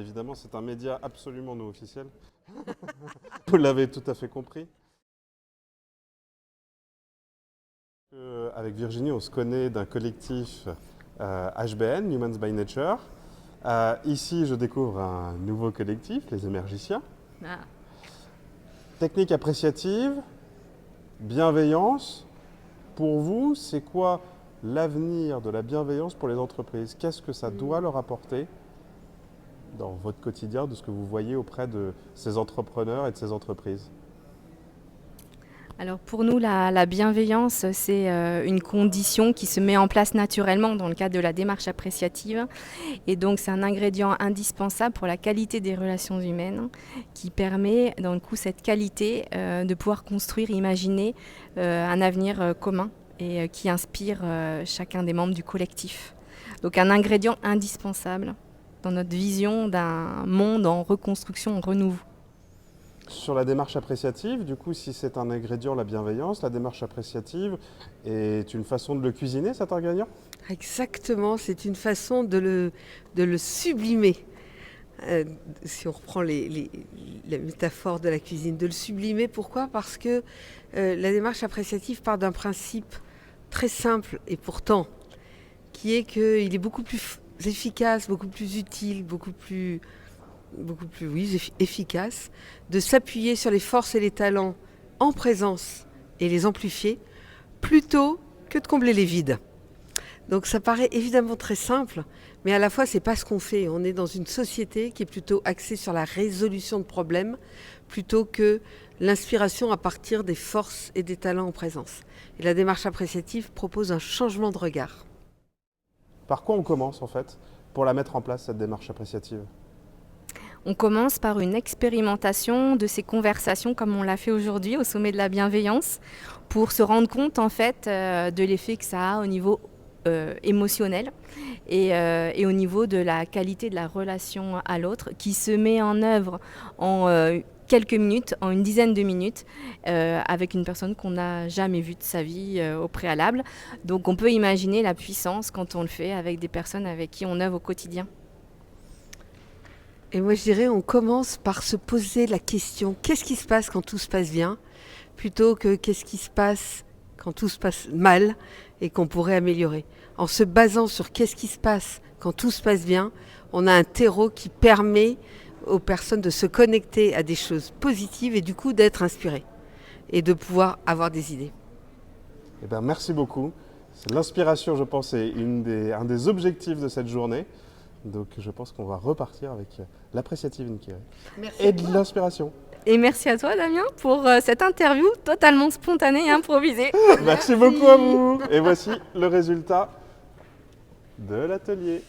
Évidemment, c'est un média absolument non officiel. Vous l'avez tout à fait compris. Avec Virginie, on se connaît d'un collectif HBN, Humans by Nature. Ici, je découvre un nouveau collectif, les Émergiciens. Ah. Technique appréciative, bienveillance. Pour vous, c'est quoi l'avenir de la bienveillance pour les entreprises? Qu'est-ce que ça doit leur apporter dans votre quotidien, de ce que vous voyez auprès de ces entrepreneurs et de ces entreprises? Alors pour nous, la bienveillance, c'est une condition qui se met en place naturellement dans le cadre de la démarche appréciative. Et donc c'est un ingrédient indispensable pour la qualité des relations humaines qui permet, dans le coup, cette qualité de pouvoir construire, imaginer un avenir commun et qui inspire chacun des membres du collectif. Donc un ingrédient indispensable dans notre vision d'un monde en reconstruction, en renouveau. Sur la démarche appréciative, du coup, si c'est un ingrédient, la bienveillance, la démarche appréciative est une façon de le cuisiner, cet ingrédient? Exactement, c'est une façon de le sublimer. Si on reprend la métaphore de la cuisine, de le sublimer, pourquoi? Parce que la démarche appréciative part d'un principe très simple et pourtant, qui est qu'il est beaucoup plus efficace, beaucoup plus utile, beaucoup plus efficace de s'appuyer sur les forces et les talents en présence et les amplifier plutôt que de combler les vides. Donc ça paraît évidemment très simple, mais à la fois c'est pas ce qu'on fait. On est dans une société qui est plutôt axée sur la résolution de problèmes plutôt que l'inspiration à partir des forces et des talents en présence. Et la démarche appréciative propose un changement de regard. Par quoi on commence, en fait, pour la mettre en place, cette démarche appréciative? On commence par une expérimentation de ces conversations comme on l'a fait aujourd'hui au sommet de la bienveillance pour se rendre compte en fait de l'effet que ça a au niveau émotionnel et au niveau de la qualité de la relation à l'autre qui se met en œuvre en quelques minutes, en une dizaine de minutes, avec une personne qu'on n'a jamais vue de sa vie au préalable. Donc on peut imaginer la puissance quand on le fait avec des personnes avec qui on œuvre au quotidien. Et moi je dirais on commence par se poser la question qu'est-ce qui se passe quand tout se passe bien plutôt que qu'est-ce qui se passe quand tout se passe mal et qu'on pourrait améliorer. En se basant sur qu'est-ce qui se passe quand tout se passe bien, on a un terreau qui permet aux personnes de se connecter à des choses positives et du coup d'être inspirées et de pouvoir avoir des idées. Eh bien, merci beaucoup. L'inspiration, je pense, est un des objectifs de cette journée. Donc je pense qu'on va repartir avec l'appréciative Nkiri et de l'inspiration. Et merci à toi Damien pour cette interview totalement spontanée et improvisée. Merci beaucoup à vous. Et voici le résultat de l'atelier.